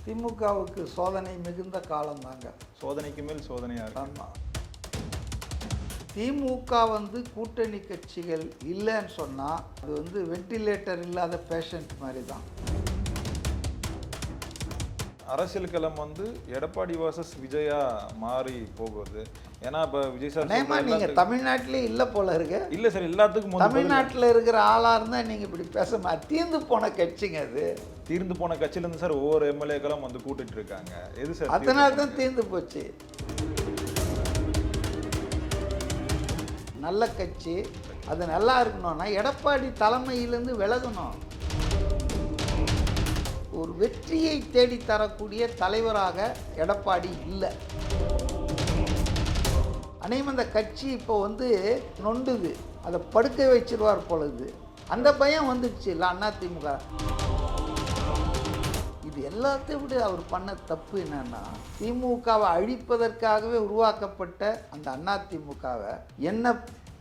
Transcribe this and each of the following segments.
திமுகவுக்கு சோதனை மிகுந்த காலம் தாங்க. சோதனைக்கு மேல் சோதனையாக இருக்கு. ஆமாம். திமுக கூட்டணி கட்சிகள் இல்லைன்னு சொன்னால் அது வெண்டிலேட்டர் இல்லாத பேஷண்ட் மாதிரி தான். அரசியல் களம் எடப்பாடி வர்சஸ் விஜயா மாறி போகுது. ஏன்னா இப்போ விஜய் சார் நீங்கள் தமிழ்நாட்டிலே இல்லை போல இருக்கு. இல்லை சார், எல்லாத்துக்கும் தமிழ்நாட்டில் இருக்கிற ஆளாக இருந்தால் நீங்கள் இப்படி பேச தீர்ந்து போன கட்சிங்க. அது தீர்ந்து போன கட்சியிலேருந்து சார் ஒவ்வொரு எம்எல்ஏக்களும் கூட்டிட்டு இருக்காங்க. எது சார்? அதனால தான் தீர்ந்து போச்சு. நல்ல கட்சி அது நல்லா இருக்கணும்னா எடப்பாடி தலைமையிலேருந்து விலகணும். ஒரு வெற்றியை தேடி தரக்கூடிய தலைவராக எடப்பாடி இல்லை. அநேகமாக அந்த கட்சி இப்போ நொண்டுது, அதை படுக்க வச்சிருவார் பொழுது அந்த பயம் வந்துடுச்சு இல்லை அதிமுக. இது எல்லாத்தையும் விட அவர் பண்ண தப்பு என்னன்னா, திமுகவை அழிப்பதற்காகவே உருவாக்கப்பட்ட அந்த அதிமுகவை என்ன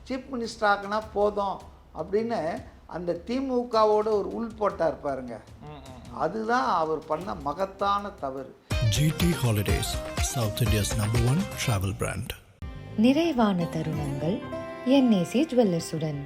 சீஃப் மினிஸ்டர் ஆக்குனா போதும் அப்படின்னு அந்த திமுகவோட ஒரு உள் போட்டார் பாருங்க. அதுதான் அவர் பண்ண மகத்தான தவறு. GT Holidays, South India's #1 travel brand. நிறைவான தருணங்கள் NAC ஜுவல்லர்ஸுடன்.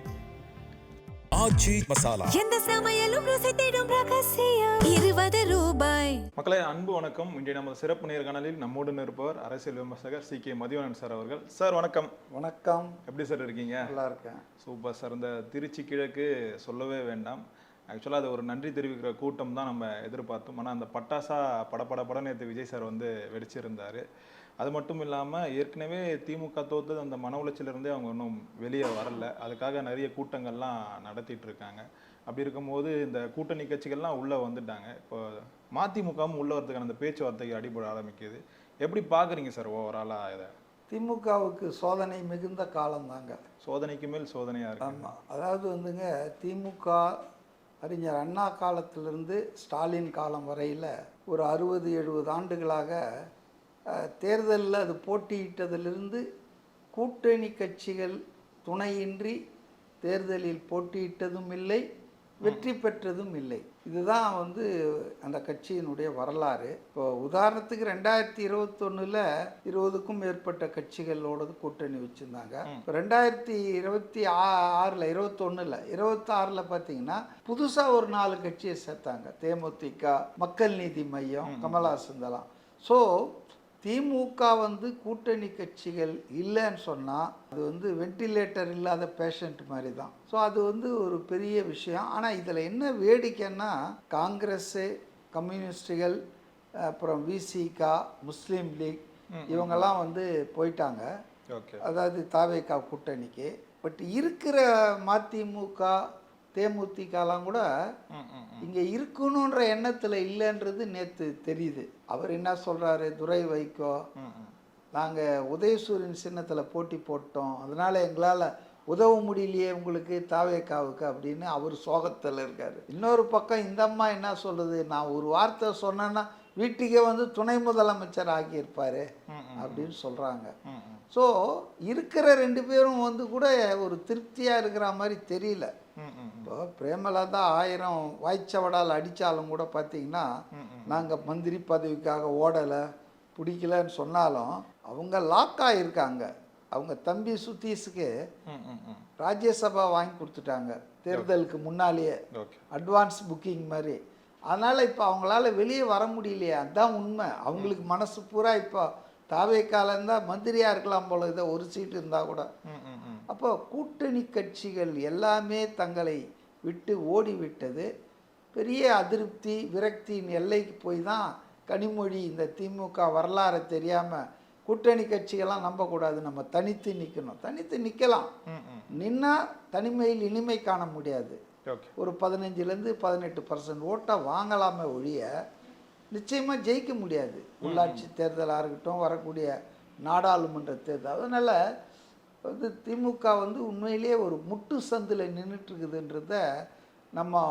ஆச்சி மசாலா, எந்த சமையலும் ருசி தேடும் ரகசியம். 20 ரூபாய். மக்களே, அன்பு வணக்கம். இன்றைய நமது சிறப்பு நேர்காணலில் நம்முடன் இருப்பவர் அரசியல் விமர்சகர் CK மதிவணன் சார் அவர்கள். சார் வணக்கம். வணக்கம். எப்படி சார் இருக்கீங்க? நல்லா இருக்கேன். Super sir. இந்த திருச்சி கிழக்கு சொல்லவே வேண்டாம். ஆக்சுவலாக அது ஒரு நன்றி தெரிவிக்கிற கூட்டம் தான் நம்ம எதிர்பார்த்தோம். ஆனால் அந்த பட்டாசா படப்பட நேற்று விஜய் சார் வெடிச்சிருந்தார். அது மட்டும் இல்லாமல் ஏற்கனவே திமுக தோற்றது அந்த மன உளைச்சிலிருந்தே அவங்க இன்னும் வெளியே வரல. அதுக்காக நிறைய கூட்டங்கள்லாம் நடத்திட்டு இருக்காங்க. அப்படி இருக்கும்போது இந்த கூட்டணி கட்சிகள்லாம் உள்ளே வந்துட்டாங்க. இப்போ மதிமுகவும் உள்ள வரதுக்கான அந்த பேச்சுவார்த்தைக்கு அடிபட ஆரம்பிக்குது. எப்படி பார்க்குறீங்க சார் ஓவராலாக இதை? திமுகவுக்கு சோதனை மிகுந்த காலம் தாங்க. சோதனைக்கு மேல் சோதனையாக இருக்கு. ஆமாம். அதாவது திமுக அறிஞர் அண்ணா காலத்திலிருந்து ஸ்டாலின் காலம் வரையில் ஒரு 60-70 ஆண்டுகளாக தேர்தலில் அது போட்டியிட்டதிலிருந்து கூட்டணி கட்சிகள் துணையின்றி தேர்தலில் போட்டியிட்டதும் இல்லை, வெற்றி பெற்றதும் இல்லை. இதுதான் அந்த கட்சியினுடைய வரலாறு. இப்போ உதாரணத்துக்கு 2021 20க்கும் மேற்பட்ட கட்சிகளோட கூட்டணி வச்சுருந்தாங்க. இப்போ 2026 21 பார்த்தீங்கன்னா புதுசாக ஒரு 4 கட்சியை சேர்த்தாங்க. தேமுதிக, மக்கள் நீதி மையம், கமலஹாசன். ஸோ திமுக கூட்டணி கட்சிகள் இல்லைன்னு சொன்னால் அது வெண்டிலேட்டர் இல்லாத பேஷண்ட் மாதிரி தான். ஸோ அது ஒரு பெரிய விஷயம். ஆனால் இதில் என்ன வேடிக்கைன்னா, காங்கிரஸு, கம்யூனிஸ்டுகள், அப்புறம் VCK, முஸ்லீம் லீக் இவங்கெல்லாம் போயிட்டாங்க. அதாவது தாவேகா கூட்டணிக்கு. பட் இருக்கிற மதிமுக, தேமுதிகலாம் கூட இங்கே இருக்கணுன்ற எண்ணத்தில் இல்லைன்றது நேற்று தெரியுது. அவர் என்ன சொல்கிறாரு, துரை வைகோ, நாங்கள் உதயசூரியன் சின்னத்தில் போட்டி போட்டோம், அதனால் எங்களால் உதவ முடியலையே உங்களுக்கு தாவேகாவுக்கு அப்படின்னு அவர் சோகத்தில் இருக்கார். இன்னொரு பக்கம் இந்த அம்மா என்ன சொல்கிறது, நான் ஒரு வார்த்தை சொன்னேன்னா வீட்டுக்கே துணை முதலமைச்சர் ஆகியிருப்பார் அப்படின்னு சொல்கிறாங்க. ஸோ இருக்கிற 2 பேரும் கூட ஒரு திருப்தியாக இருக்கிற மாதிரி தெரியல. இப்போ பிரேமலதா 1000 வாய்ச்சவடால் அடித்தாலும் கூட பார்த்தீங்கன்னா, நாங்கள் மந்திரி பதவிக்காக ஓடலை, பிடிக்கலன்னு சொன்னாலும் அவங்க லாக் ஆகியிருக்காங்க. அவங்க தம்பி சுதீஷுக்கு ராஜ்யசபா வாங்கி கொடுத்துட்டாங்க தேர்தலுக்கு முன்னாலேயே, அட்வான்ஸ் புக்கிங் மாதிரி. அதனால் இப்போ அவங்களால வெளியே வர முடியலையே, அதுதான் உண்மை. அவங்களுக்கு மனசு பூரா இப்போ தாவேக்காலந்தான் மந்திரியாக இருக்கலாம் போல, இதை ஒரு சீட்டு இருந்தால் கூட. அப்போ கூட்டணி கட்சிகள் எல்லாமே தங்களை விட்டு ஓடிவிட்டது. பெரிய அதிருப்தி, விரக்தியின் எல்லைக்கு போய் தான் கனிமொழி இந்த திமுக வரலாறு தெரியாமல் கூட்டணி கட்சிகள்லாம் நம்பக்கூடாது, நம்ம தனித்து நிற்கணும். தனித்து நிற்கலாம், நின்னா தனிமையில் இனிமை காண முடியாது. ஒரு 15-18% ஓட்டை வாங்கலாமே ஒழிய நிச்சயமாக ஜெயிக்க முடியாது. உள்ளாட்சி தேர்தலாக இருக்கட்டும், வரக்கூடிய நாடாளுமன்ற தேர்தல். அதனால் திமுக உண்மையிலேயே ஒரு முட்டு சந்தில் நின்றுட்டுருக்குதுன்றத நம்ம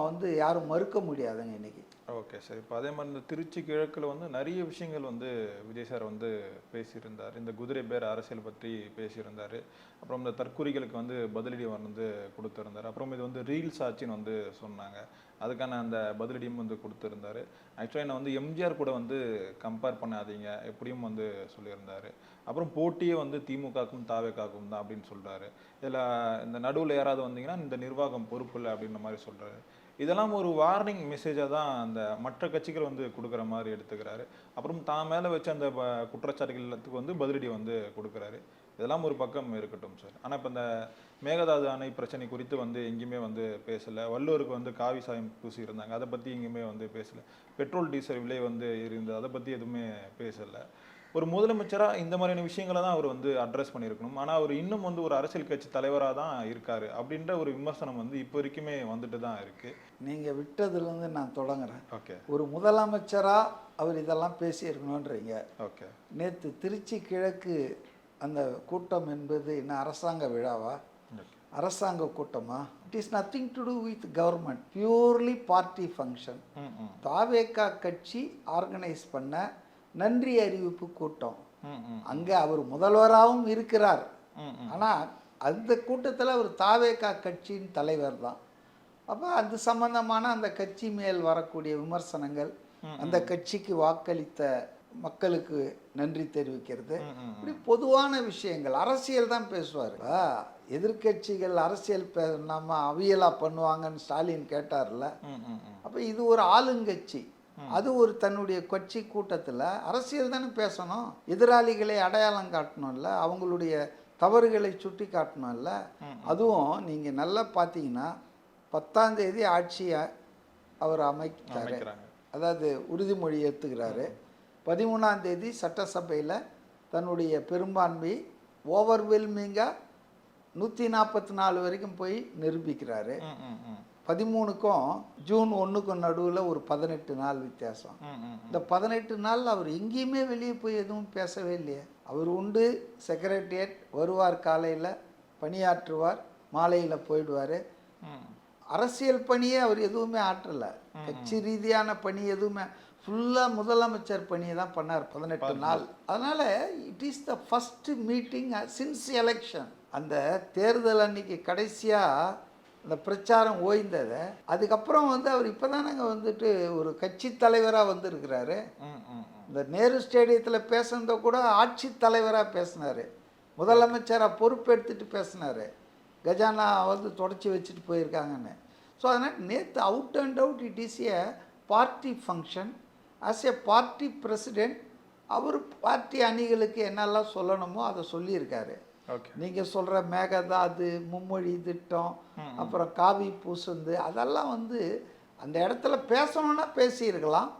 யாரும் மறுக்க முடியாதுங்க இன்றைக்கி. Okay sir. இப்போ அதே மாதிரி இந்த திருச்சி கிழக்கில் வந்து நிறைய விஷயங்கள் வந்து விஜய் சார் வந்து பேசியிருந்தார். இந்த குதிரை பேர் அரசியல் பற்றி பேசியிருந்தார். அப்புறம் இந்த தற்குறிகளுக்கு வந்து பதிலடி வந்து கொடுத்துருந்தார். அப்புறம் இது வந்து ரீல்ஸ் ஆச்சுன்னு வந்து சொன்னாங்க. அதுக்கான அந்த பதிலடியும் வந்து கொடுத்துருந்தார். ஆக்சுவலாக என்னை வந்து எம்ஜிஆர் கூட வந்து கம்பேர் பண்ணாதீங்க எப்படியும் வந்து சொல்லியிருந்தார். அப்புறம் போட்டியே வந்து திமுகக்கும் தாவேக்காக்கும் தான் அப்படின்னு சொல்கிறாரு. இதில் இந்த நடுவில் யாராவது வந்தீங்கன்னா இந்த நிர்வாகம் பொறுப்பு இல்லை அப்படின்ற மாதிரி சொல்கிறாரு. இதெல்லாம் ஒரு வார்னிங் மெசேஜாக தான் அந்த மற்ற கட்சிகள் வந்து கொடுக்குற மாதிரி எடுத்துக்கிறாரு. அப்புறம் தான் மேலே வச்ச அந்த குற்றச்சாட்டுகள் எல்லாத்துக்கு வந்து பதிலடி வந்து கொடுக்குறாரு. இதெல்லாம் ஒரு பக்கம் இருக்கட்டும் சார். ஆனால் இப்போ இந்த மேகதாது அணை பிரச்சனை குறித்து வந்து எங்கேயுமே வந்து பேசலை. வள்ளுவருக்கு வந்து காவி சாயம் பூசி இருந்தாங்க, அதை பற்றி எங்கேயுமே வந்து பேசலை. பெட்ரோல் டீசல் விலை வந்து இருந்தது, அதை பற்றி எதுவுமே பேசலை. ஒரு முதலமைச்சராக இந்த மாதிரியான விஷயங்களை தான் அவர் வந்து அட்ரஸ் பண்ணியிருக்கணும். ஆனால் அவர் இன்னும் வந்து ஒரு அரசியல் கட்சி தலைவராக தான் இருக்காரு அப்படின்ற ஒரு விமர்சனம் வந்து இப்போ வரைக்குமே வந்துட்டு தான் இருக்கு. நீங்கள் விட்டதுலேருந்து நான் தொடங்குறேன். ஓகே. ஒரு முதலமைச்சராக அவர் இதெல்லாம் பேசியிருக்கணுன்றீங்க. ஓகே. நேற்று திருச்சி கிழக்கு அந்த கூட்டம் என்பது என்ன அரசாங்க விழாவா, அரசாங்க கூட்டமா? It is nothing to do with government, purely party function. TVK கட்சி ஆர்கனைஸ் பண்ண நன்றி அறிவிப்பு கூட்டம். அங்கே அவர் முதல்வராகவும் இருக்கிறார். ஆனால் அந்த கூட்டத்தில் அவர் தாவேகா கட்சியின் தலைவர் தான். அப்போ அது சம்பந்தமான அந்த கட்சி மேல் வரக்கூடிய விமர்சனங்கள், அந்த கட்சிக்கு வாக்களித்த மக்களுக்கு நன்றி தெரிவிக்கிறது, இப்படி பொதுவான விஷயங்கள், அரசியல் தான் பேசுவார். எதிர்கட்சிகள் அரசியல் நம்ம அவியலாக பண்ணுவாங்கன்னு ஸ்டாலின் கேட்டார்ல. அப்போ இது ஒரு ஆளுங்கட்சி, அது ஒரு தன்னுடைய கட்சி கூட்டத்தில் அரசியல் தானே பேசணும். எதிராளிகளை அடையாளம் காட்டணும்ல, அவங்களுடைய தவறுகளை சுட்டி காட்டணும்ல. அதுவும் நீங்கள் நல்லா பார்த்தீங்கன்னா 10ஆம் தேதி ஆட்சியை அவர் அமைக்கிறாரு, அதாவது உறுதிமொழி ஏற்றுக்கிறாரு. 13ஆம் தேதி சட்டசபையில் தன்னுடைய பெரும்பான்மை ஓவர்வெல்மிங்காக 144 வரைக்கும் போய் நிரூபிக்கிறாரு. 13க்கும் ஜூன் 1க்கும் நடுவில் ஒரு 18 நாள் வித்தியாசம். இந்த 18 நாள் அவர் எங்கேயுமே வெளியே போய் எதுவும் பேசவே இல்லையே. அவர் உண்டு செக்ரட்டரியேட் வருவார், காலையில் பணியாற்றுவார், மாலையில் போயிடுவார். அரசியல் பணியே அவர் எதுவுமே ஆற்றலை, கட்சி ரீதியான பணி எதுவுமே, ஃபுல்லாக முதலமைச்சர் பணியை தான் பண்ணார் 18 நாள். அதனால் it is the first meeting since election. அந்த தேர்தல் அன்னைக்கு கடைசியாக அந்த பிரச்சாரம் ஓய்ந்ததை, அதுக்கப்புறம் வந்து அவர் இப்போ தானங்க வந்துட்டு ஒரு கட்சி தலைவராக வந்திருக்கிறாரு. இந்த நேரு ஸ்டேடியத்தில் பேசுனதை கூட ஆட்சி தலைவராக பேசினார், முதலமைச்சராக பொறுப்பெடுத்துட்டு பேசினார். கஜானா வந்து தொடச்சி வச்சுட்டு போயிருக்காங்கன்னு. ஸோ அதனால் நேற்று out and out it is a party function. As a party president அவர் பார்ட்டி அணிகளுக்கு என்னெல்லாம் சொல்லணுமோ அதை சொல்லியிருக்காரு. நீங்கள் சொல்கிற மேகதாது, மும்மொழி திட்டம், அப்புறம் காவி பூசுந்து, அதெல்லாம் வந்து அந்த இடத்துல பேசணுன்னா பேசியிருக்கலாம்.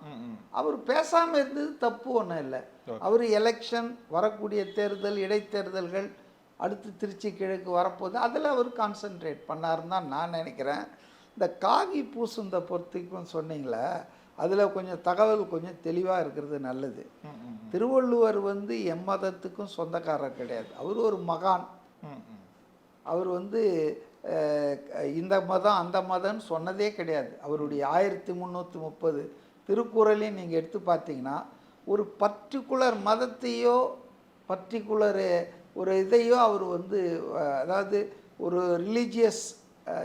அவர் பேசாமல் இருந்தது தப்பு ஒன்றும் இல்லை. அவர் எலெக்ஷன், வரக்கூடிய தேர்தல், இடைத்தேர்தல்கள், அடுத்து திருச்சி கிழக்கு வரப்போகுது, அதில் அவர் கான்சென்ட்ரேட் பண்ணாருன்னு தான் நான் நினைக்கிறேன். இந்த காவி பூசுந்த பொறுத்திக்கும் சொன்னீங்களே, அதில் கொஞ்சம் தகவல் கொஞ்சம் தெளிவாக இருக்கிறது நல்லது. திருவள்ளுவர் வந்து எம்மதத்துக்கும் சொந்தக்காரர் கிடையாது. அவர் ஒரு மகான். அவர் வந்து இந்த மதம் அந்த மதம்னு சொன்னதே கிடையாது. அவருடைய 1330 திருக்குறளையும் நீங்கள் எடுத்து பார்த்தீங்கன்னா ஒரு பர்டிகுலர் மதத்தையோ பர்டிகுலர் ஒரு இதையோ அவர் வந்து, அதாவது ஒரு ரிலீஜியஸ்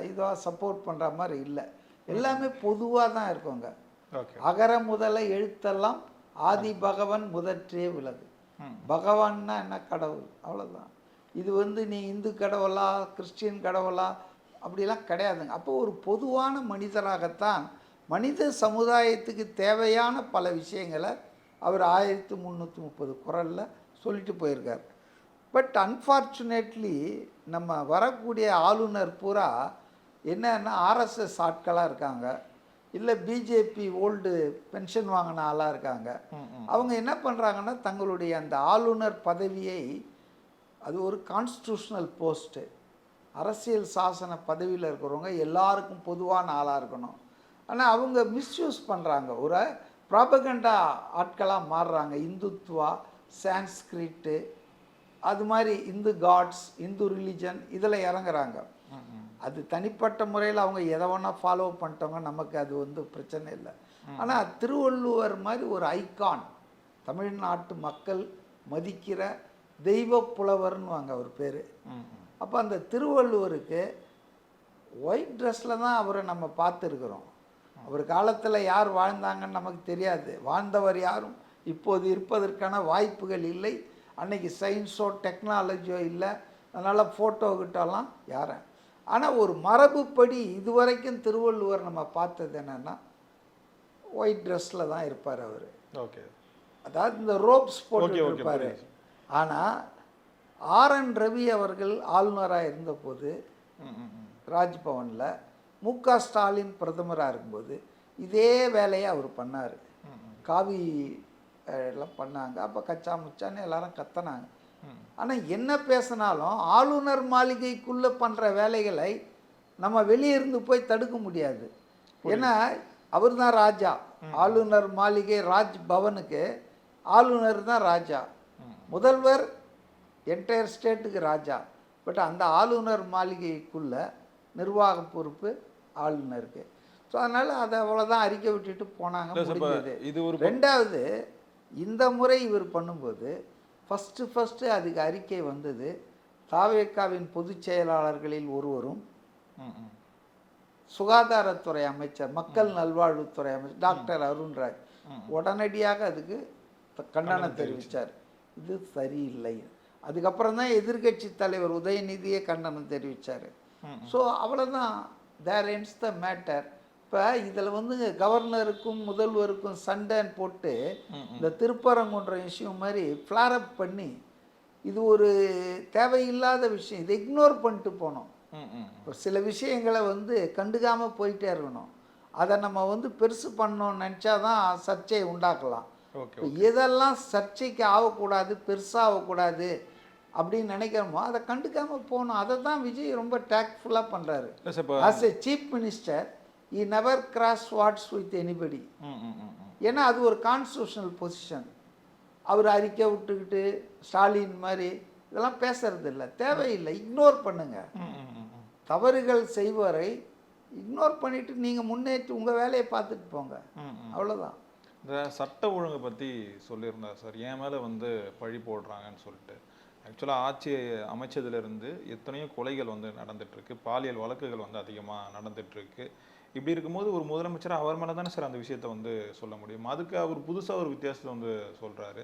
இதாக சப்போர்ட் பண்ணுற மாதிரி இல்லை. எல்லாமே பொதுவாக தான் இருக்குங்க. அகர முதல எழுத்தெல்லாம் ஆதி பகவன் முதற்றே விலகு. பகவான்னா என்ன, கடவுள், அவ்வளோதான். இது வந்து நீ இந்து கடவுளா கிறிஸ்டியன் கடவுளா அப்படிலாம் கிடையாதுங்க. அப்போ ஒரு பொதுவான மனிதராகத்தான் மனித சமுதாயத்துக்கு தேவையான பல விஷயங்களை அவர் 1330 குறளில் சொல்லிட்டு போயிருக்கார். பட் அன்ஃபார்ச்சுனேட்லி நம்ம வரக்கூடிய ஆளுநர் பூரா என்னன்னா ஆர்எஸ்எஸ் ஆட்களாக இருக்காங்க, இல்லை பிஜேபி ஓல்டு பென்ஷன் வாங்கின ஆளாக இருக்காங்க. அவங்க என்ன பண்ணுறாங்கன்னா தங்களுடைய அந்த ஆளுநர் பதவியை, அது ஒரு கான்ஸ்டியூஷனல் போஸ்ட்டு, அரசியல் சாசன பதவியில் இருக்கிறவங்க எல்லாருக்கும் பொதுவான ஆளாக இருக்கணும். ஆனால் அவங்க மிஸ்யூஸ் பண்ணுறாங்க, ஒரு ப்ராபகண்டா ஆட்களாக மாறுறாங்க. இந்துத்துவா, சான்ஸ்கிரிட்டு, அது மாதிரி இந்து காட்ஸ், இந்து ரிலிஜன், இதில் இறங்குறாங்க. அது தனிப்பட்ட முறையில் அவங்க எதை வேணால் ஃபாலோ பண்ணிட்டவங்க, நமக்கு அது வந்து பிரச்சனை இல்லை. ஆனால் திருவள்ளுவர் மாதிரி ஒரு ஐகான், தமிழ்நாட்டு மக்கள் மதிக்கிற தெய்வ புலவர்னுவாங்க அவர் பேர். அப்போ அந்த திருவள்ளுவருக்கு ஒயிட் ட்ரெஸ்ஸில் தான் அவரை நம்ம பார்த்துருக்குறோம். அவர் காலத்தில் யார் வாழ்ந்தாங்கன்னு நமக்கு தெரியாது. வாழ்ந்தவர் யாரும் இப்போது இருப்பதற்கான வாய்ப்புகள் இல்லை. அன்னைக்கு சயின்ஸோ டெக்னாலஜியோ இல்லை. அதனால் ஃபோட்டோ கிட்டலாம் யாரை. ஆனால் ஒரு மரபுப்படி இதுவரைக்கும் திருவள்ளுவர் நம்ம பார்த்தது என்னென்னா ஒயிட் ட்ரெஸ்ஸில் தான் இருப்பார் அவர். ஓகே, அதாவது இந்த ரோப்ஸ் போட்டு இருப்பார். ஆனால் ஆர்.என். ரவி அவர்கள் ஆளுநராக இருந்தபோது ராஜ்பவனில், மு.க. ஸ்டாலின் பிரதமராக இருக்கும்போது இதே வேலையை அவர் பண்ணார். காவி எல்லாம் பண்ணாங்க. அப்போ கச்சா முச்சான்னு எல்லாரும் கத்தினாங்க. ஆனால் என்ன பேசினாலும் ஆளுநர் மாளிகைக்குள்ளே பண்ணுற வேலைகளை நம்ம வெளியே இருந்து போய் தடுக்க முடியாது. ஏன்னா அவர் தான் ராஜா. ஆளுநர் மாளிகை ராஜ் பவனுக்கு ஆளுநர் தான் ராஜா. முதல்வர் என்டையர் ஸ்டேட்டுக்கு ராஜா. பட் அந்த ஆளுநர் மாளிகைக்குள்ள நிர்வாக பொறுப்பு ஆளுநருக்கு. ஸோ அதனால் அதை அவ்வளோதான் அறிக்கை விட்டுட்டு போனாங்க, முடிஞ்சது. ரெண்டாவது, இந்த முறை இவர் பண்ணும்போது ஃபஸ்ட்டு அதுக்கு அறிக்கை வந்தது தாவேகாவின் பொதுச் செயலாளர்களில் ஒருவரும் சுகாதாரத்துறை அமைச்சர், மக்கள் நல்வாழ்வுத்துறை அமைச்சர் டாக்டர் அருண்ராஜ் உடனடியாக அதுக்கு கண்டனம் தெரிவித்தார். இது சரியில்லை. அதுக்கப்புறம் தான் எதிர்கட்சி தலைவர் உதயநிதியே கண்டனம் தெரிவித்தார். ஸோ அவ்வளோதான், தேர் எண்ட்ஸ் த மேட்டர். இப்போ இதில் வந்து கவர்னருக்கும் முதல்வருக்கும் சண்டைன்னு போட்டு இந்த திருப்பரங்குன்ற இஷ்யூ மாதிரி ஃப்ளாரப் பண்ணி இது ஒரு தேவையில்லாத விஷயம், இதை இக்னோர் பண்ணிட்டு போனோம். ஒரு சில விஷயங்களை வந்து கண்டுக்காமல் போயிட்டே இருக்கணும். அதை நம்ம வந்து பெருசு பண்ணோன்னு நினச்சா தான் சர்ச்சையை உண்டாக்கலாம். எதெல்லாம் சர்ச்சைக்கு ஆகக்கூடாது, பெருசாக ஆகக்கூடாது அப்படின்னு நினைக்கிறோமோ அதை கண்டுக்காமல் போகணும். அதை தான் விஜய் ரொம்ப டேக்ட்ஃபுல்லாக பண்ணுறாரு. As a chief minister he never cross words with anybody. ஏன்னா அது ஒரு கான்ஸ்டியூஷனல் பொசிஷன். அவர் அறிக்கை விட்டுக்கிட்டு ஸ்டாலின் மாதிரி இதெல்லாம் பேசுறது இல்லை, தேவையில்லை. இக்னோர் பண்ணுங்க. தவறுகள் செய்வரை இக்னோர் பண்ணிட்டு நீங்கள் முன்னேற்றி உங்கள் வேலையை பார்த்துட்டு போங்க, அவ்வளோதான். இந்த சட்ட ஒழுங்கை பற்றி சொல்லியிருந்தார் சார், என் மேலே வந்து பழி போடுறாங்கன்னு சொல்லிட்டு. ஆக்சுவலாக ஆட்சி அமைச்சதுலேருந்து எத்தனையோ கொலைகள் வந்து நடந்துகிட்ருக்கு, பாலியல் வழக்குகள் வந்து அதிகமாக நடந்துகிட்ருக்கு. இப்படி இருக்கும்போது ஒரு முதலமைச்சர் அவர் மேலே தானே சார் அந்த விஷயத்தை வந்து சொல்ல முடியும். அதுக்கு அவர் புதுசாக ஒரு வித்தியாசத்தை வந்து சொல்கிறாரு.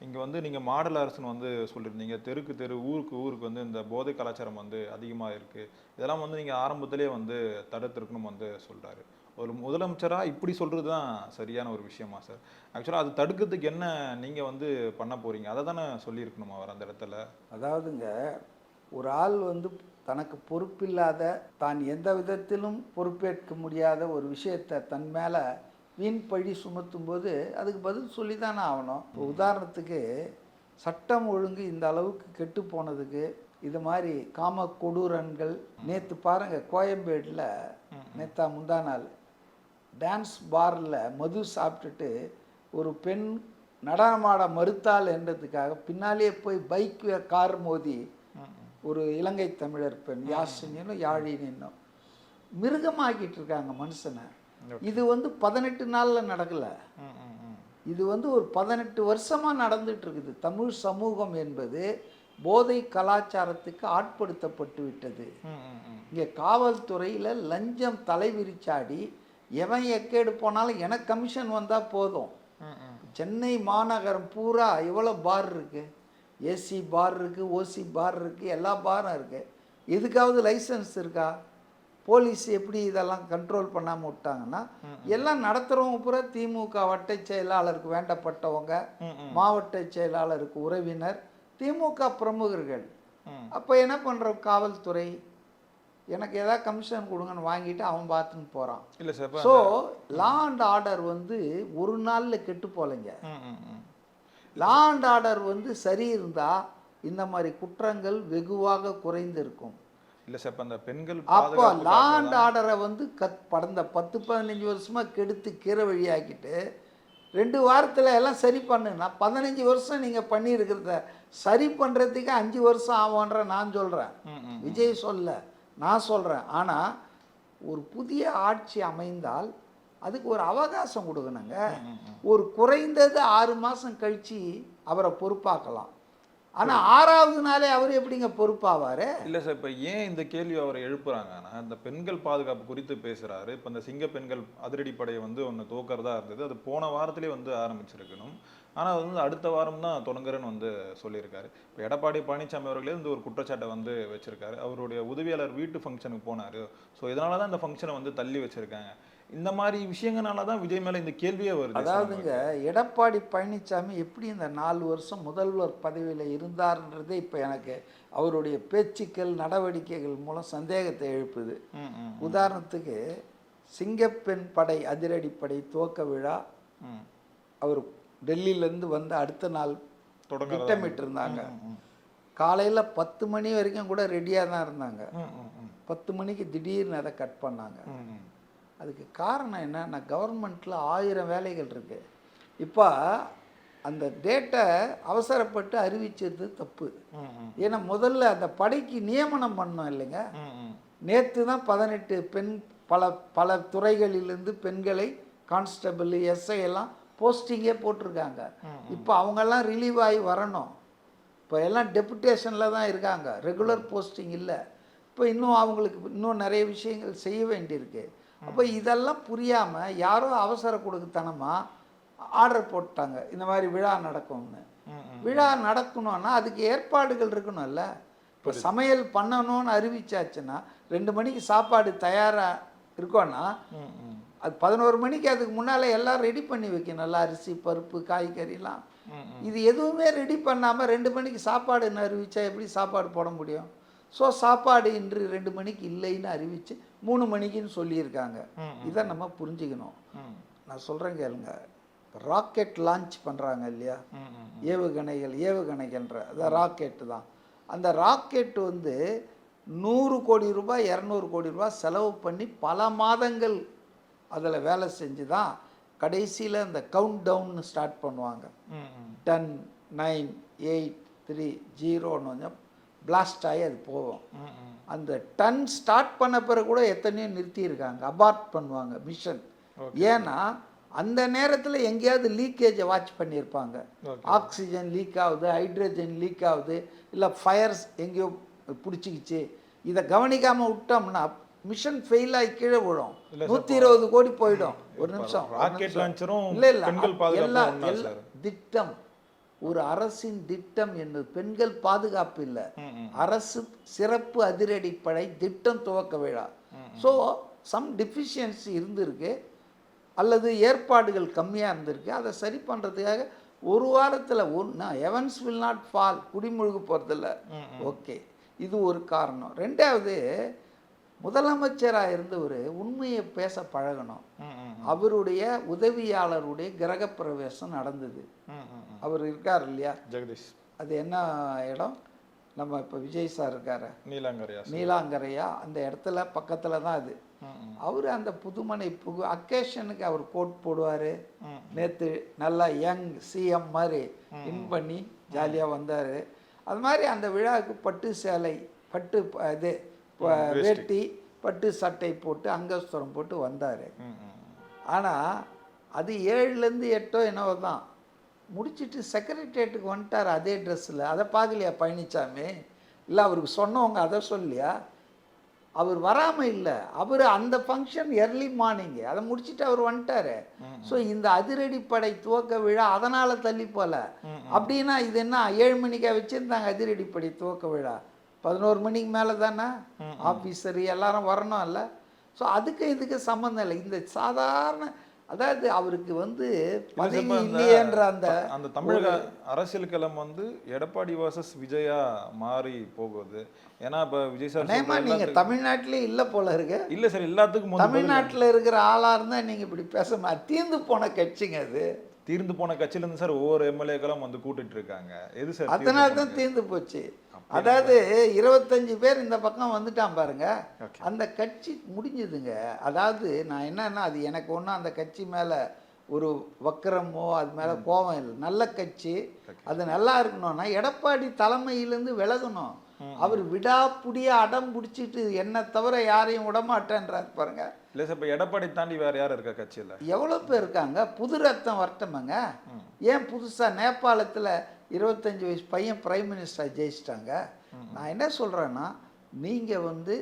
இங்கே வந்து நீங்கள் மாடல் அரசுன்னு வந்து சொல்லியிருந்தீங்க, தெருக்கு தெரு ஊருக்கு ஊருக்கு வந்து இந்த போதை கலாச்சாரம் வந்து அதிகமாக இருக்குது, இதெல்லாம் வந்து நீங்கள் ஆரம்பத்திலே வந்து தடுத்திருக்கணும் வந்து சொல்கிறாரு. ஒரு முதலமைச்சராக இப்படி சொல்கிறது தான் சரியான ஒரு விஷயமா சார்? ஆக்சுவலாக அது தடுக்கிறதுக்கு என்ன நீங்கள் வந்து பண்ண போகிறீங்க, அதை தானே சொல்லியிருக்கணுமா அவர் அந்த இடத்துல? அதாவதுங்க, ஒரு ஆள் வந்து தனக்கு பொறுப்பில்லாத, தான் எந்த விதத்திலும் பொறுப்பேற்க முடியாத ஒரு விஷயத்தை தன் மேலே வீண் பழி சுமத்தும் போது அதுக்கு பதில் சொல்லி தானே ஆகணும். உதாரணத்துக்கு சட்டம் ஒழுங்கு இந்த அளவுக்கு கெட்டு போனதுக்கு இது மாதிரி காம கொடூரன்கள், நேற்று பாருங்கள் கோயம்பேடில் நேத்தா முந்தா நாள் டான்ஸ் பாரில் மது சாப்பிட்டுட்டு ஒரு பெண் நடனமாட மறுத்தாள் என்றதுக்காக பின்னாலே போய் பைக் கார் மோதி ஒரு இலங்கை தமிழர் பெண் யாழினியும் யாழினியும் மிருகமாக்கிட்டு இருக்காங்க மனுஷனை. இது வந்து 18 நாளில் நடக்கலை, இது வந்து ஒரு 18 வருஷமாக நடந்துட்டு இருக்குது. தமிழ் சமூகம் என்பது போதை கலாச்சாரத்துக்கு ஆட்படுத்தப்பட்டு விட்டது. இங்கே காவல்துறையில் லஞ்சம் தலைவிரிச்சாடி எவன் எக்கேடு போனாலும் எனக்கு கமிஷன் வந்தால் போதும். சென்னை மாநகரம் பூரா எவ்வளோ பார் இருக்குது, ஏசி பார் இருக்குது, ஓசி பார் இருக்குது, எல்லா பாரும் இருக்குது. எதுக்காவது லைசன்ஸ் இருக்கா? போலீஸ் எப்படி இதெல்லாம் கண்ட்ரோல் பண்ணாமல் விட்டாங்கன்னா, எல்லாம் நடத்துகிறவங்க பூரா திமுக வட்ட செயலாளருக்கு வேண்டப்பட்டவங்க, மாவட்ட செயலாளருக்கு உறவினர், திமுக பிரமுகர்கள். அப்போ என்ன பண்ணுறோம், காவல்துறை எனக்கு ஏதாவது கமிஷன் கொடுங்கன்னு வாங்கிட்டு அவன் பார்த்துன்னு போகிறான். இல்லை sir, so law and order வந்து ஒரு நாளில் கெட்டு போகலைங்க. லா அண்ட் ஆர்டர் வந்து சரி இருந்தால் இந்த மாதிரி குற்றங்கள் வெகுவாக குறைந்திருக்கும். இல்லை சார், அந்த பெண்கள் அப்போ லா அண்ட் ஆர்டரை வந்து கடந்த 10-15 வருஷமாக கெடுத்து கீரை வழியாக்கிட்டு 2 வாரத்தில் எல்லாம் சரி பண்ணுன்னா 15 வருஷம் நீங்கள் பண்ணியிருக்கிறத சரி பண்ணுறதுக்கு 5 வருஷம் ஆகும்ன்ற நான் சொல்கிறேன், விஜய் சொல்ல, நான் சொல்கிறேன். ஆனால் ஒரு புதிய ஆட்சி அமைந்தால் அதுக்கு ஒரு அவகாசம் கொடுக்கணுங்க. ஒரு குறைந்தது 6 மாதம் கழித்து அவரை பொறுப்பாக்கலாம். ஆனால் 6வது நாளே அவர் எப்படிங்க பொறுப்பாவார்? இல்லை சார், இப்போ ஏன் இந்த கேள்வி அவரை எழுப்புறாங்கன்னா, இந்த பெண்கள் பாதுகாப்பு குறித்து பேசுகிறாரு. இப்போ இந்த சிங்க பெண்கள் அதிரடிப்படையை வந்து ஒன்று துவக்கிறதா இருந்தது, அது போன வாரத்திலே வந்து ஆரம்பிச்சிருக்கணும். ஆனால் அது வந்து அடுத்த வாரம் தான் தொடங்குறேன்னு வந்து சொல்லியிருக்காரு. இப்போ எடப்பாடி பழனிசாமி அவர்களே இந்த ஒரு குற்றச்சாட்டை வந்து வச்சிருக்காரு. அவருடைய உதவியாளர் வீட்டு ஃபங்க்ஷனுக்கு போனார். ஸோ இதனால தான் இந்த ஃபங்க்ஷனை வந்து தள்ளி வச்சிருக்காங்க. இந்த மாதிரி விஷயங்களால தான் விஜய் மேலே இந்த கேள்வியே வருது. அதாவதுங்க, எடப்பாடி பழனிசாமி எப்படி இந்த 4 வருஷம் முதல்வர் பதவியில் இருந்தார்ன்றதே இப்போ எனக்கு அவருடைய பேச்சுக்கள் நடவடிக்கைகள் மூலம் சந்தேகத்தை எழுப்புது. உதாரணத்துக்கு சிங்கப்பெண் படை அதிரடிப்படை துவக்க விழா அவர் டெல்லியிலேருந்து வந்து அடுத்த நாள் திட்டமிட்டு இருந்தாங்க. காலையில் 10 மணி வரைக்கும் கூட ரெடியாக தான் இருந்தாங்க. 10 மணிக்கு திடீர்னு அதை கட் பண்ணாங்க. அதுக்கு காரணம் என்னன்னா, கவர்மெண்ட்டில் 1000 வேலைகள் இருக்குது. இப்போ அந்த டேட்டை அவசரப்பட்டு அறிவிச்சது தப்பு. ஏன்னா முதல்ல அந்த படைக்கு நியமனம் பண்ணோம் இல்லைங்க. நேற்று தான் 18 பெண் பல துறைகளிலிருந்து பெண்களை கான்ஸ்டபிள் எஸ்ஐ எல்லாம் போஸ்டிங்கே போட்டிருக்காங்க. இப்போ அவங்கெல்லாம் ரிலீவ் ஆகி வரணும். இப்போ எல்லாம் டெபுட்டேஷனில் தான் இருக்காங்க, ரெகுலர் போஸ்டிங் இல்லை. இப்போ இன்னும் அவங்களுக்கு இன்னும் நிறைய விஷயங்கள் செய்ய வேண்டியிருக்கு. அப்போ இதெல்லாம் புரியாமல் யாரோ அவசர கொடுக்குத்தனமாக ஆர்டர் போட்டாங்க, இந்த மாதிரி விழா நடக்கும்னு. விழா நடக்கணும்னா அதுக்கு ஏற்பாடுகள் இருக்கணும்ல. இப்போ சமையல் பண்ணணும்னு அறிவிச்சாச்சுன்னா 2 மணிக்கு சாப்பாடு தயாராக இருக்கோன்னா அது 11 மணிக்கு அதுக்கு முன்னால் எல்லாம் ரெடி பண்ணி வைக்கணும்ல. அரிசி பருப்பு காய்கறிலாம். இது எதுவுமே ரெடி பண்ணாமல் 2 மணிக்கு சாப்பாடுன்னு அறிவிச்சா எப்படி சாப்பாடு போட முடியும்? ஸோ சாப்பாடு இன்று 2 மணிக்கு இல்லைன்னு அறிவித்து 3 மணிக்குன்னு சொல்லியிருக்காங்க. இதை நம்ம புரிஞ்சுக்கணும். நான் சொல்கிறேன் கேளுங்க, ராக்கெட் லான்ச் பண்ணுறாங்க இல்லையா, ஏவுகணைகள்ன்ற அது ராக்கெட்டு தான். அந்த ராக்கெட்டு வந்து 100 கோடி ரூபாய் 200 கோடி ரூபாய் செலவு பண்ணி பல மாதங்கள் அதில் வேலை செஞ்சு தான் கடைசியில் இந்த கவுண்ட் டவுன் ஸ்டார்ட் பண்ணுவாங்க. 10 9 8 3 0ன்னு பிளாஸ்ட் ஆகி அது போகும். அந்த டன் ஸ்டார்ட் பண்ண பிறகு கூட எத்தனையோ நிறுத்தியிருக்காங்க, அபார்ட் பண்ணுவாங்க மிஷன். ஏன்னா அந்த நேரத்தில் எங்கேயாவது லீக்கேஜை வாட்ச் பண்ணியிருப்பாங்க. ஆக்சிஜன் லீக் ஆகுது, ஹைட்ரஜன் லீக் ஆகுது, இல்லை ஃபயர்ஸ் எங்கேயோ பிடிச்சிக்கிச்சு, இதை கவனிக்காமல் விட்டோம்னா மிஷன் ஃபெயில் ஆகி கீழே விழும். 120 கோடி போயிடும். ஒரு நிமிஷம், இல்லை இல்லை, திட்டம் ஒரு அரசின் திட்டம் என்பது பெண்கள் பாதுகாப்பு இல்லை, அரசு சிறப்பு அதிரடிப்படை திட்டம் துவக்க விழா. ஸோ சம் டிஃபிஷியன்சி இருந்திருக்கு அல்லது ஏற்பாடுகள் கம்மியாக இருந்திருக்கு. அதை சரி பண்ணுறதுக்காக ஒரு வாரத்தில் எவன்ஸ் வில் நாட் ஃபால், குடிமுழுகு போகிறதில்ல. ஓகே, இது ஒரு காரணம். 2வது, முதலமைச்சராக இருந்தவர் உண்மையை பேச பழகணும். அவருடைய உதவியாளருடைய கிரகப்பிரவேசம் நடந்தது. அவர் இருக்கார் இல்லையா ஜெகதீஷ், அது என்ன இடம்? நம்ம இப்போ விஜய் சார் இருக்காரு, நீலாங்கரையா, அந்த இடத்துல பக்கத்தில் தான் அது. அவர் அந்த புதுமனை அக்கேஷனுக்கு அவர் கோட் போடுவார். நேற்று நல்லா யங் சிஎம் மாதிரி இன் பண்ணி ஜாலியாக வந்தார். அது மாதிரி அந்த விழாவுக்கு பட்டு சேலை, பட்டு இது வேட்டி, பட்டு சட்டை போட்டு அங்கஸ்தரம் போட்டு வந்தார். ஆனால் அது 7லேருந்து 8 என்னவோ தான் முடிச்சுட்டு செக்ரட்டேரியட்டுக்கு வந்துட்டார் அதே ட்ரெஸ்ஸில். அதை பார்க்கலையா பழனிசாமி? இல்லை அவருக்கு சொன்னவங்க அதை சொல்லியா? அவர் வராமல் இல்லை, அவர் அந்த ஃபங்க்ஷன் எர்லி மார்னிங்கு அதை முடிச்சுட்டு அவர் வந்துட்டார். ஸோ இந்த அதிரடிப்படை துவக்க விழா அதனால் தள்ளி போல. அப்படின்னா இது என்ன 7 மணிக்கா வச்சுருந்தாங்க அதிரடிப்படை துவக்க விழா? 11 மணிக்கு மேலே தானே ஆஃபீஸர் எல்லாரும் வரணும் இல்லை? ஸோ அதுக்கு இதுக்கு சம்மந்தம் இல்லை. இந்த சாதாரண, அதாவது அவருக்கு வந்து பதவி இல்லையன்ற அந்த தமிழக அரசியல் களம் வந்து எடப்பாடி வர்சஸ் விஜயா மாறி போகுது. ஏன்னா இப்போ விஜய் சார் நீங்கள் தமிழ்நாட்டிலே இல்லை போல இருக்கு. இல்லை சார், எல்லாத்துக்கும் தமிழ்நாட்டில் இருக்கிற ஆளாக இருந்தால் நீங்கள் இப்படி பேச தீர்ந்து போன கட்சிங்க அது. தீர்ந்து போன கட்சியிலேருந்து சார் ஒவ்வொரு எம்எல்ஏக்களும் வந்து கூட்டிட்டு இருக்காங்க. எது சார்? அதனால தான் தீர்ந்து போச்சு. அதாவது 25 பேர் இந்த பக்கம் வந்துட்டான் பாருங்க, அந்த கட்சி முடிஞ்சதுங்க. அதாவது நான் என்னன்னா, அது எனக்கு ஒன்றும் அந்த கட்சி மேலே ஒரு வக்கரமோ அது மேலே கோபம் இல்லை. நல்ல கட்சி, அது நல்லா இருக்கணும்னா எடப்பாடி தலைமையிலேருந்து விலகணும். அவர் விடாப்புடியா அடம் பிடிச்சிட்டு என்ன தவிர யாரையும் விடமாட்டேன்றார் பாருங்க. இல்லை சார், இப்போ எடப்பாடி தாண்டி வேற யார் இருக்கா கட்சியில்? எவ்வளோ பேர் இருக்காங்க. புது ரத்தம் வரட்டமாங்க. ஏன் புதுசாக நேபாளத்தில் 25 வயசு பையன் பிரைம் மினிஸ்டர் ஜெயிச்சிட்டாங்க. நான் என்ன சொல்கிறேன்னா, நீங்கள் வந்து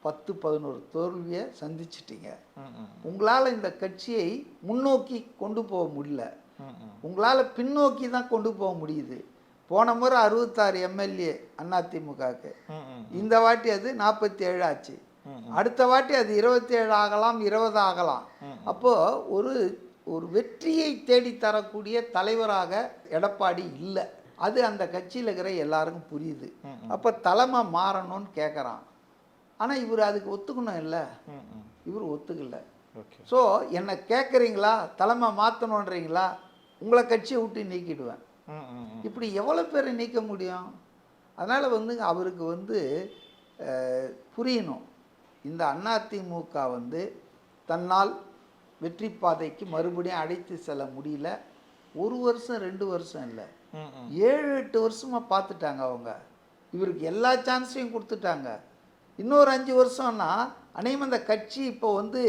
10-11 தோல்வியை சந்திச்சிட்டீங்க. உங்களால் இந்த கட்சியை முன்னோக்கி கொண்டு போக முடியல. உங்களால் பின்னோக்கி தான் கொண்டு போக முடியுது. போன முறை 66 எம்எல்ஏ அதிமுகவுக்கு, இந்த வாட்டி அது 47 ஆச்சு. அடுத்த வாட்டி அது 27 ஆகலாம், 20 ஆகலாம். அப்போது ஒரு வெற்றியை தேடி தரக்கூடிய தலைவராக எடப்பாடி இல்லை. அது அந்த கட்சியில் இருக்கிற எல்லாருக்கும் புரியுது. அப்போ தலைமை மாறணும்னு கேட்குறான். ஆனால் இவர் அதுக்கு ஒத்துக்கணும் இல்லை, இவர் ஒத்துக்கல. ஸோ என்னை கேட்குறீங்களா, தலைமை மாற்றணுன்றீங்களா, உங்களை கட்சியை விட்டு நீக்கிடுவேன். இப்படி எவ்வளோ பேரை நீக்க முடியும்? அதனால் வந்து அவருக்கு வந்து புரியணும், இந்த அதிமுக வந்து தன்னால் வெற்றி பாதைக்கு மறுபடியும் அழைத்து செல்ல முடியல. 1 வருஷம் 2 வருஷம் இல்லை, 7-8 வருஷமாக பார்த்துட்டாங்க அவங்க. இவருக்கு எல்லா சான்ஸையும் கொடுத்துட்டாங்க. இன்னொரு 5 வருஷம்னா அநேகமாக அந்த கட்சி இப்போ வந்து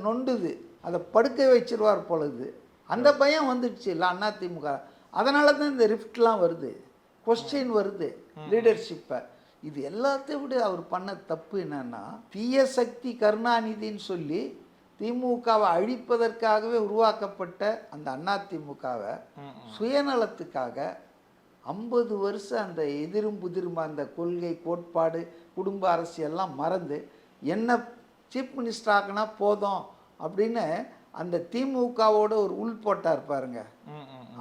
நொண்டுது, அதை படுக்க வச்சிருவார் பொழுது. அந்த பயம் வந்துடுச்சு இல்லை அதிமுக. அதனால தான் இந்த ரிஃப்ட்லாம் வருது, கொஸ்டின் வருது லீடர்ஷிப்பை. இது எல்லாத்தையும் விட அவர் பண்ண தப்பு என்னன்னா, தீய சக்தி கருணாநிதின்னு சொல்லி திமுகவை அழிப்பதற்காகவே உருவாக்கப்பட்ட அந்த அதிமுகவை சுயநலத்துக்காக 50 வருஷம் அந்த எதிரும் புதிரும் அந்த கொள்கை கோட்பாடு குடும்ப அரசியெல்லாம் மறந்து என்ன சீஃப் மினிஸ்டர் ஆக்கினா போதும் அப்படின்னு அந்த திமுகவோட ஒரு உள் போட்டார் பாருங்க.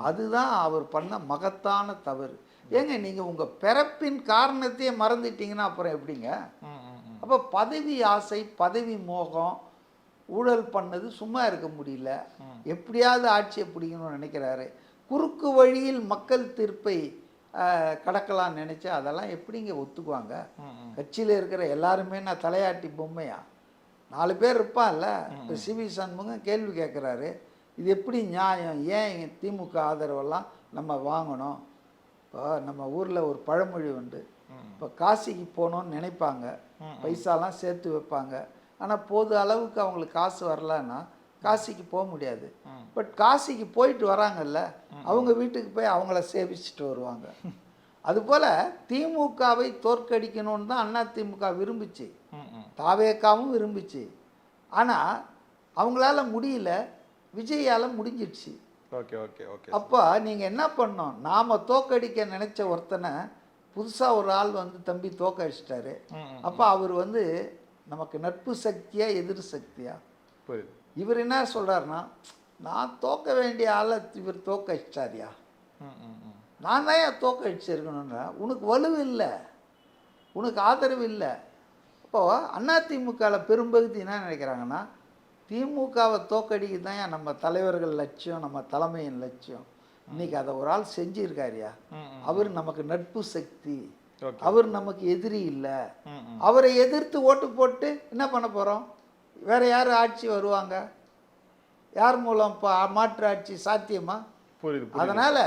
அதுதான் அவர் பண்ண மகத்தான தவறு. ஏங்க நீங்கள் உங்கள் பிறப்பின் காரணத்தையே மறந்துட்டீங்கன்னா அப்புறம் எப்படிங்க? அப்போ பதவி ஆசை, பதவி மோகம், ஊழல் பண்ணது சும்மா இருக்க முடியல. எப்படியாவது ஆட்சியை பிடிக்கணும்னு நினைக்கிறாரு. குறுக்கு வழியில் மக்கள் தீர்ப்பை கடக்கலாம் நினைச்சா அதெல்லாம் எப்படிங்க ஒத்துக்குவாங்க? கட்சியில் இருக்கிற எல்லாருமே நான் தலையாட்டி பொம்மையா? 4 பேர் இருப்பான்ல. இப்போ சிவி சண்முகம் கேள்வி கேட்குறாரு, இது எப்படி நியாயம்? ஏன் திமுக ஆதரவெல்லாம் நம்ம வாங்கணும்? இப்போ நம்ம ஊரில் ஒரு பழமொழி உண்டு, இப்போ காசிக்கு போகணுன்னு நினைப்பாங்க, பைசாலாம் சேர்த்து வைப்பாங்க. ஆனால் போது அளவுக்கு அவங்களுக்கு காசு வரலன்னா காசிக்கு போக முடியாது. பட் காசிக்கு போயிட்டு வராங்கல்ல, அவங்க வீட்டுக்கு போய் அவங்கள சேவிச்சுட்டு வருவாங்க. அதுபோல் திமுகவை தோற்கடிக்கணும்னு தான் அதிமுக விரும்பிச்சு, தாவேக்காவும் விரும்பிச்சு. ஆனால் அவங்களால முடியல, விஜயால் முடிஞ்சிடுச்சு. அப்போ நீங்கள் என்ன பண்ணோம்? நாம் தோக்கடிக்க நினச்ச ஒருத்தனை புதுசாக ஒரு ஆள் வந்து தம்பி தோக்கடிச்சிட்டாரு. அப்போ அவர் வந்து நமக்கு நட்பு சக்தியா எதிர் சக்தியா? இவர் என்ன சொல்கிறாருன்னா, நான் தோக்க வேண்டிய ஆளை இவர் தோக்கடிச்சிட்டாரியா, நான் தான் ஏன் தோக்கடிச்சிருக்கணும்னா உனக்கு வலு இல்லை, உனக்கு ஆதரவு இல்லை. அப்போது அதிமுகவில் பெரும்பகுதி என்ன நினைக்கிறாங்கன்னா, திமுகவை தோக்கடிக்கு தான் நம்ம தலைவர்கள் லட்சியம், நம்ம தலைமையின் லட்சியம். இன்னைக்கு அதை ஒரு ஆள் செஞ்சிருக்காரியா, அவர் நமக்கு நட்பு சக்தி, அவர் நமக்கு எதிரி இல்லை. அவரை எதிர்த்து ஓட்டு போட்டு என்ன பண்ண போகிறோம்? வேற யார் ஆட்சி வருவாங்க? யார் மூலம் மாற்று ஆட்சி சாத்தியமா? அதனால்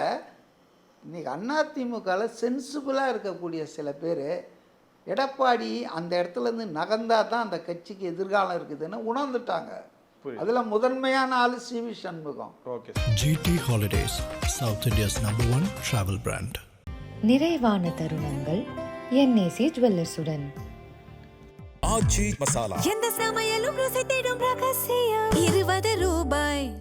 இன்னைக்கு அதிமுகவில் சென்சிபிளாக இருக்கக்கூடிய சில பேர் எடப்பாடி அந்த இடத்துலேருந்து நகர்ந்தா தான் அந்த கட்சிக்கு எதிர்காலம் இருக்குதுன்னு உணர்ந்துட்டாங்க. அதில் முதன்மையான ஆள் CV Shanmugam. GT Holidays, South India's #1 travel brand. நிறைவான தருணங்கள் என்ஏசி ஜுவல்லர்ஸுடன். எந்த சமையலும் ருசி தேடும் ரகசியம் 20 ரூபாய்.